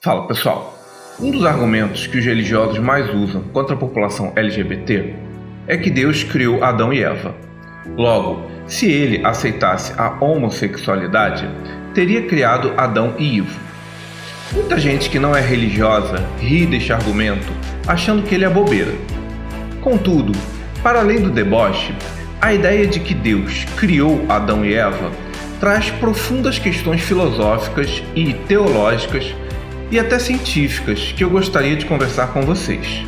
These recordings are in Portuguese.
Fala pessoal, um dos argumentos que os religiosos mais usam contra a população LGBT é que Deus criou Adão e Eva. Logo, se ele aceitasse a homossexualidade, teria criado Adão e Ivo. Muita gente que não é religiosa ri deste argumento, achando que ele é bobeira. Contudo, para além do deboche, a ideia de que Deus criou Adão e Eva traz profundas questões filosóficas e teológicas e até científicas que eu gostaria de conversar com vocês.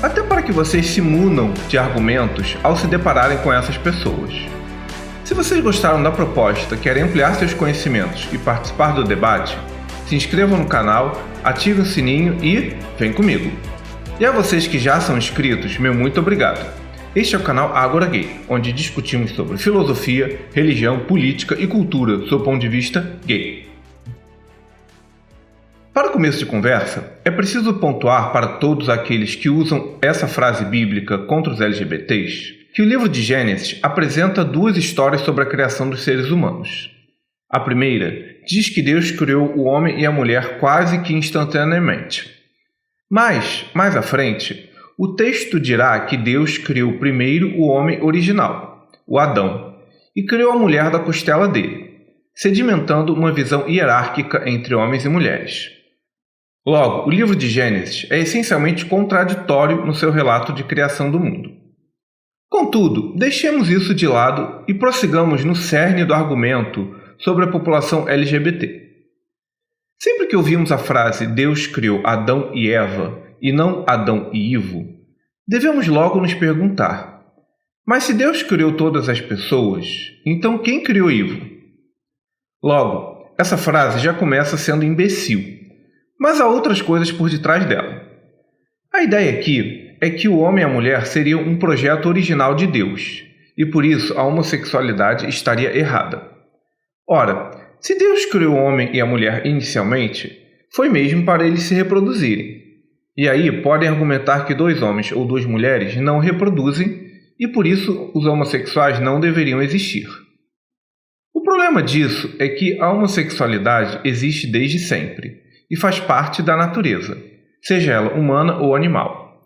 Até para que vocês se munam de argumentos ao se depararem com essas pessoas. Se vocês gostaram da proposta, querem ampliar seus conhecimentos e participar do debate, se inscrevam no canal, ativem o sininho e vem comigo. E a vocês que já são inscritos, meu muito obrigado. Este é o canal Agora Gay, onde discutimos sobre filosofia, religião, política e cultura sob o ponto de vista gay. Para começo de conversa, é preciso pontuar para todos aqueles que usam essa frase bíblica contra os LGBTs que o livro de Gênesis apresenta duas histórias sobre a criação dos seres humanos. A primeira diz que Deus criou o homem e a mulher quase que instantaneamente. Mas, mais à frente, o texto dirá que Deus criou primeiro o homem original, o Adão, e criou a mulher da costela dele, sedimentando uma visão hierárquica entre homens e mulheres. Logo, o livro de Gênesis é essencialmente contraditório no seu relato de criação do mundo. Contudo, deixemos isso de lado e prossigamos no cerne do argumento sobre a população LGBT. Sempre que ouvimos a frase Deus criou Adão e Eva e não Adão e Ivo, devemos logo nos perguntar: mas se Deus criou todas as pessoas, então quem criou Ivo? Logo, essa frase já começa sendo imbecil. Mas há outras coisas por detrás dela. A ideia aqui é que o homem e a mulher seriam um projeto original de Deus, e por isso a homossexualidade estaria errada. Ora, se Deus criou o homem e a mulher inicialmente, foi mesmo para eles se reproduzirem. E aí podem argumentar que dois homens ou duas mulheres não reproduzem, e por isso os homossexuais não deveriam existir. O problema disso é que a homossexualidade existe desde sempre e faz parte da natureza, seja ela humana ou animal.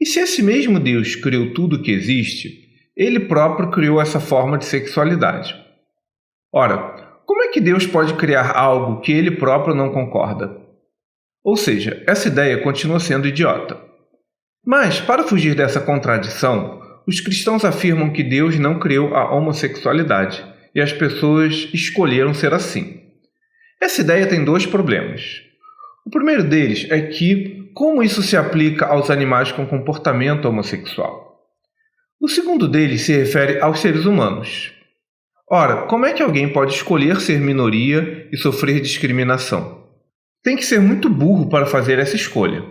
E se esse mesmo Deus criou tudo o que existe, ele próprio criou essa forma de sexualidade. Ora, como é que Deus pode criar algo que ele próprio não concorda? Ou seja, essa ideia continua sendo idiota. Mas, para fugir dessa contradição, os cristãos afirmam que Deus não criou a homossexualidade e as pessoas escolheram ser assim. Essa ideia tem dois problemas. O primeiro deles é que, como isso se aplica aos animais com comportamento homossexual? O segundo deles se refere aos seres humanos. Ora, como é que alguém pode escolher ser minoria e sofrer discriminação? Tem que ser muito burro para fazer essa escolha.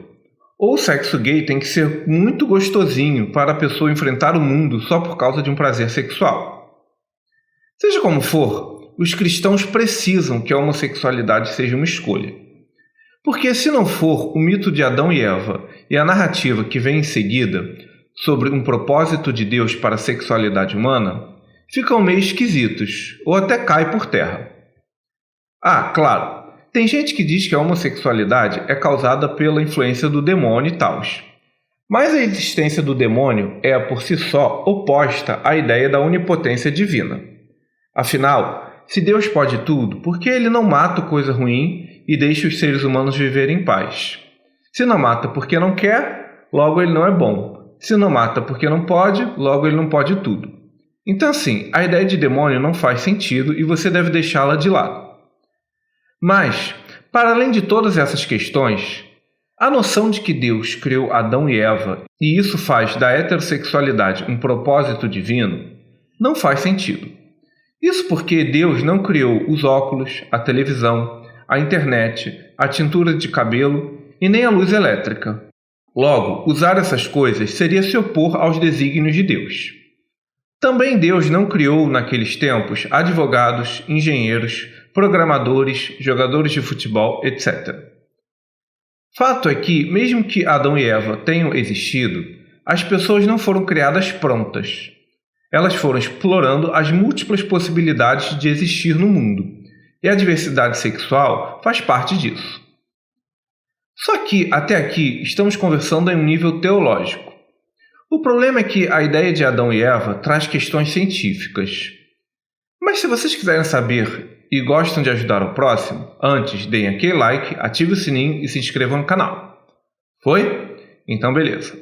Ou o sexo gay tem que ser muito gostosinho para a pessoa enfrentar o mundo só por causa de um prazer sexual. Seja como for, os cristãos precisam que a homossexualidade seja uma escolha. Porque se não for o mito de Adão e Eva e a narrativa que vem em seguida sobre um propósito de Deus para a sexualidade humana, ficam meio esquisitos ou até cai por terra. Ah, claro, tem gente que diz que a homossexualidade é causada pela influência do demônio e tal. Mas a existência do demônio é, por si só, oposta à ideia da onipotência divina. Afinal, se Deus pode tudo, por que ele não mata coisa ruim e deixa os seres humanos viverem em paz? Se não mata porque não quer, logo ele não é bom. Se não mata porque não pode, logo ele não pode tudo. Então assim, a ideia de demônio não faz sentido e você deve deixá-la de lado. Mas, para além de todas essas questões, a noção de que Deus criou Adão e Eva e isso faz da heterossexualidade um propósito divino, não faz sentido. Isso porque Deus não criou os óculos, a televisão, a internet, a tintura de cabelo e nem a luz elétrica. Logo, usar essas coisas seria se opor aos desígnios de Deus. Também Deus não criou, naqueles tempos, advogados, engenheiros, programadores, jogadores de futebol, etc. Fato é que, mesmo que Adão e Eva tenham existido, as pessoas não foram criadas prontas. Elas foram explorando as múltiplas possibilidades de existir no mundo, e a diversidade sexual faz parte disso. Só que, até aqui, estamos conversando em um nível teológico. O problema é que a ideia de Adão e Eva traz questões científicas. Mas se vocês quiserem saber e gostam de ajudar o próximo, antes deem aquele like, ative o sininho e se inscrevam no canal. Foi? Então beleza.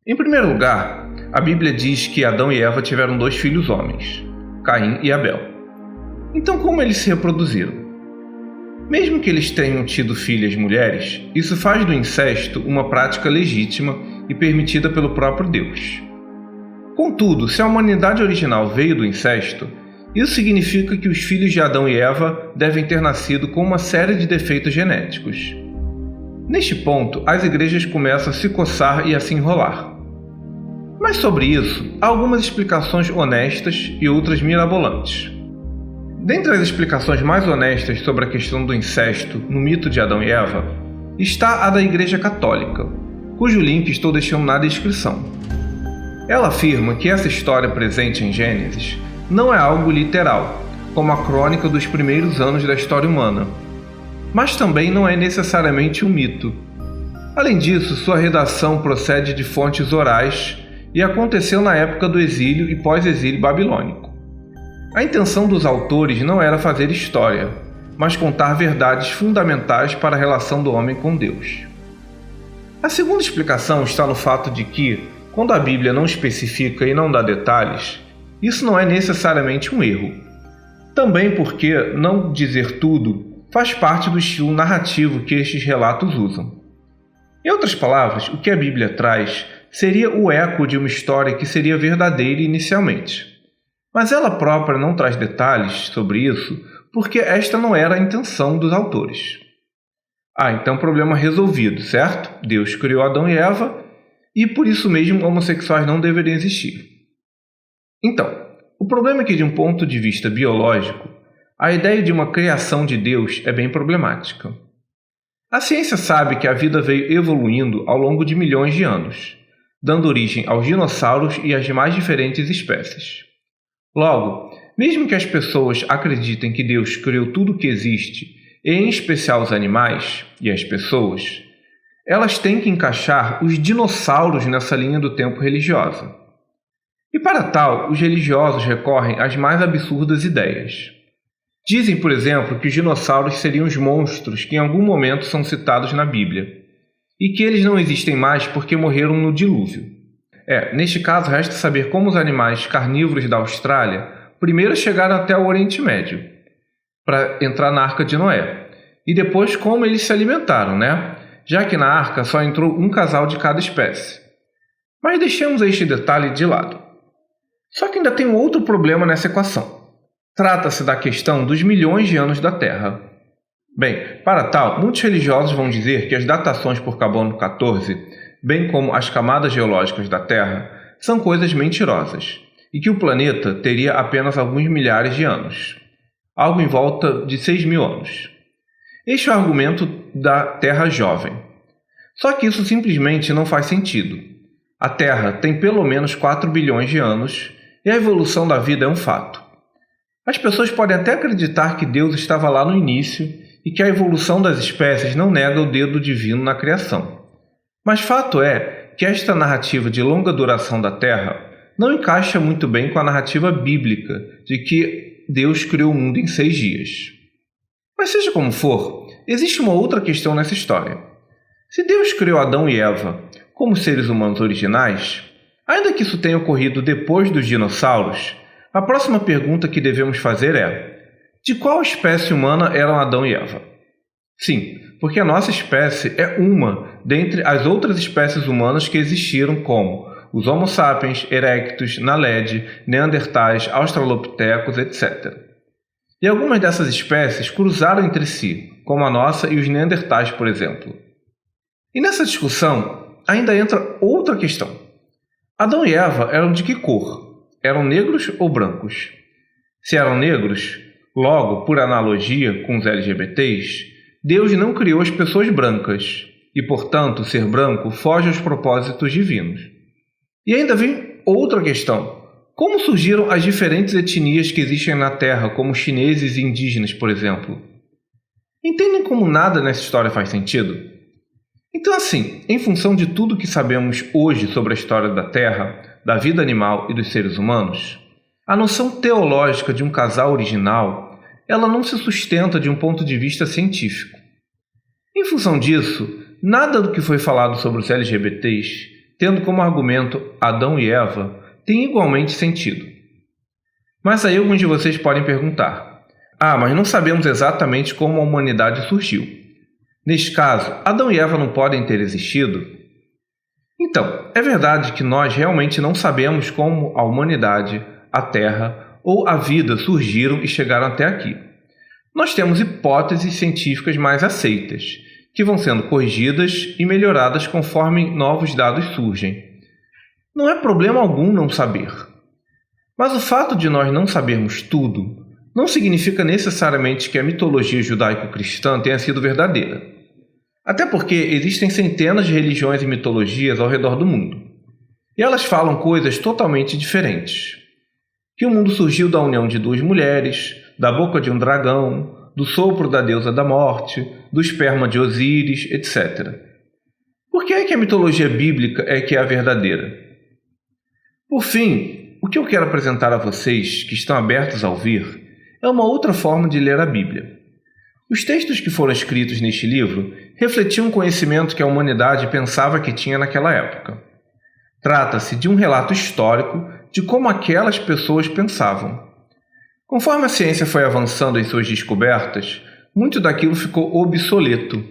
Em primeiro lugar, a Bíblia diz que Adão e Eva tiveram 2 filhos homens, Caim e Abel. Então como eles se reproduziram? Mesmo que eles tenham tido filhas mulheres, isso faz do incesto uma prática legítima e permitida pelo próprio Deus. Contudo, se a humanidade original veio do incesto, isso significa que os filhos de Adão e Eva devem ter nascido com uma série de defeitos genéticos. Neste ponto, as igrejas começam a se coçar e a se enrolar. Mas sobre isso, há algumas explicações honestas e outras mirabolantes. Dentre as explicações mais honestas sobre a questão do incesto no mito de Adão e Eva, está a da Igreja Católica, cujo link estou deixando na descrição. Ela afirma que essa história presente em Gênesis não é algo literal, como a crônica dos primeiros anos da história humana, mas também não é necessariamente um mito. Além disso, sua redação procede de fontes orais e aconteceu na época do exílio e pós-exílio babilônico. A intenção dos autores não era fazer história, mas contar verdades fundamentais para a relação do homem com Deus. A segunda explicação está no fato de que, quando a Bíblia não especifica e não dá detalhes, isso não é necessariamente um erro. Também porque não dizer tudo faz parte do estilo narrativo que estes relatos usam. Em outras palavras, o que a Bíblia traz seria o eco de uma história que seria verdadeira inicialmente. Mas ela própria não traz detalhes sobre isso porque esta não era a intenção dos autores. Então problema resolvido, certo? Deus criou Adão e Eva e por isso mesmo homossexuais não deveriam existir. Então, o problema é que de um ponto de vista biológico, a ideia de uma criação de Deus é bem problemática. A ciência sabe que a vida veio evoluindo ao longo de milhões de anos, dando origem aos dinossauros e às mais diferentes espécies. Logo, mesmo que as pessoas acreditem que Deus criou tudo o que existe, e em especial os animais e as pessoas, elas têm que encaixar os dinossauros nessa linha do tempo religiosa. E para tal, os religiosos recorrem às mais absurdas ideias. Dizem, por exemplo, que os dinossauros seriam os monstros que em algum momento são citados na Bíblia, e que eles não existem mais porque morreram no dilúvio. Neste caso, resta saber como os animais carnívoros da Austrália primeiro chegaram até o Oriente Médio, para entrar na Arca de Noé, e depois como eles se alimentaram, já que na Arca só entrou um casal de cada espécie. Mas deixemos este detalhe de lado. Só que ainda tem um outro problema nessa equação. Trata-se da questão dos milhões de anos da Terra. Bem, para tal, muitos religiosos vão dizer que as datações por carbono 14, bem como as camadas geológicas da Terra, são coisas mentirosas, e que o planeta teria apenas alguns milhares de anos, algo em volta de 6.000 anos. Este é o argumento da Terra jovem. Só que isso simplesmente não faz sentido. A Terra tem pelo menos 4 bilhões de anos, e a evolução da vida é um fato. As pessoas podem até acreditar que Deus estava lá no início e que a evolução das espécies não nega o dedo divino na criação. Mas fato é que esta narrativa de longa duração da Terra não encaixa muito bem com a narrativa bíblica de que Deus criou o mundo em 6 dias. Mas seja como for, existe uma outra questão nessa história. Se Deus criou Adão e Eva como seres humanos originais, ainda que isso tenha ocorrido depois dos dinossauros, a próxima pergunta que devemos fazer é: de qual espécie humana eram Adão e Eva? Sim, porque a nossa espécie é uma dentre as outras espécies humanas que existiram, como os Homo sapiens, erectus, naledi, neandertais, australopithecus, etc. E algumas dessas espécies cruzaram entre si, como a nossa e os neandertais, por exemplo. E nessa discussão ainda entra outra questão. Adão e Eva eram de que cor? Eram negros ou brancos? Se eram negros, logo, por analogia com os LGBTs, Deus não criou as pessoas brancas, e, portanto, ser branco foge aos propósitos divinos. E ainda vem outra questão. Como surgiram as diferentes etnias que existem na Terra, como chineses e indígenas, por exemplo? Entendem como nada nessa história faz sentido? Então, assim, em função de tudo que sabemos hoje sobre a história da Terra, da vida animal e dos seres humanos, a noção teológica de um casal original, ela não se sustenta de um ponto de vista científico. Em função disso, nada do que foi falado sobre os LGBTs, tendo como argumento Adão e Eva, tem igualmente sentido. Mas aí alguns de vocês podem perguntar: mas não sabemos exatamente como a humanidade surgiu. Neste caso, Adão e Eva não podem ter existido? Então, é verdade que nós realmente não sabemos como a humanidade, a Terra ou a vida surgiram e chegaram até aqui. Nós temos hipóteses científicas mais aceitas, que vão sendo corrigidas e melhoradas conforme novos dados surgem. Não é problema algum não saber. Mas o fato de nós não sabermos tudo não significa necessariamente que a mitologia judaico-cristã tenha sido verdadeira. Até porque existem centenas de religiões e mitologias ao redor do mundo. E elas falam coisas totalmente diferentes. Que o mundo surgiu da união de duas mulheres, da boca de um dragão, do sopro da deusa da morte, do esperma de Osíris, etc. Por que é que a mitologia bíblica é que é a verdadeira? Por fim, o que eu quero apresentar a vocês, que estão abertos a ouvir, é uma outra forma de ler a Bíblia. Os textos que foram escritos neste livro refletiam um conhecimento que a humanidade pensava que tinha naquela época. Trata-se de um relato histórico de como aquelas pessoas pensavam. Conforme a ciência foi avançando em suas descobertas, muito daquilo ficou obsoleto.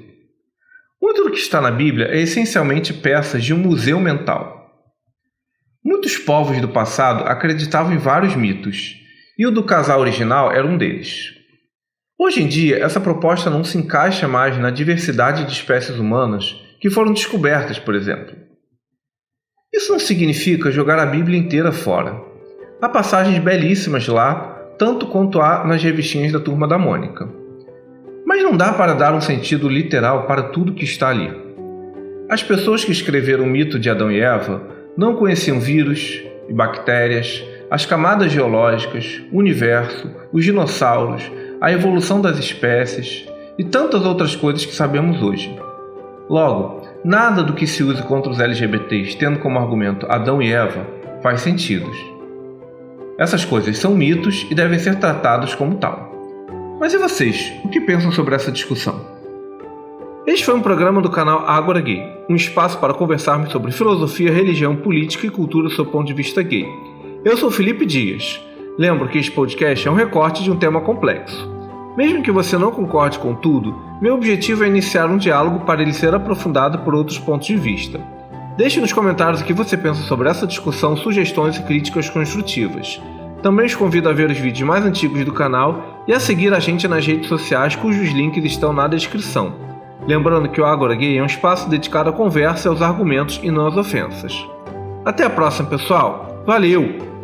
Muito do que está na Bíblia é essencialmente peças de um museu mental. Muitos povos do passado acreditavam em vários mitos, e o do casal original era um deles. Hoje em dia, essa proposta não se encaixa mais na diversidade de espécies humanas que foram descobertas, por exemplo. Isso não significa jogar a Bíblia inteira fora. Há passagens belíssimas lá, tanto quanto há nas revistinhas da Turma da Mônica. Mas não dá para dar um sentido literal para tudo que está ali. As pessoas que escreveram o mito de Adão e Eva não conheciam vírus e bactérias, as camadas geológicas, o universo, os dinossauros, a evolução das espécies e tantas outras coisas que sabemos hoje. Logo, nada do que se use contra os LGBTs tendo como argumento Adão e Eva faz sentido. Essas coisas são mitos e devem ser tratados como tal. Mas e vocês? O que pensam sobre essa discussão? Este foi um programa do canal Ágora Gay, um espaço para conversarmos sobre filosofia, religião, política e cultura do seu ponto de vista gay. Eu sou Felipe Dias. Lembro que este podcast é um recorte de um tema complexo. Mesmo que você não concorde com tudo, meu objetivo é iniciar um diálogo para ele ser aprofundado por outros pontos de vista. Deixe nos comentários o que você pensa sobre essa discussão, sugestões e críticas construtivas. Também os convido a ver os vídeos mais antigos do canal e a seguir a gente nas redes sociais cujos links estão na descrição. Lembrando que o Ágora Gay é um espaço dedicado à conversa e aos argumentos e não às ofensas. Até a próxima, pessoal! Valeu!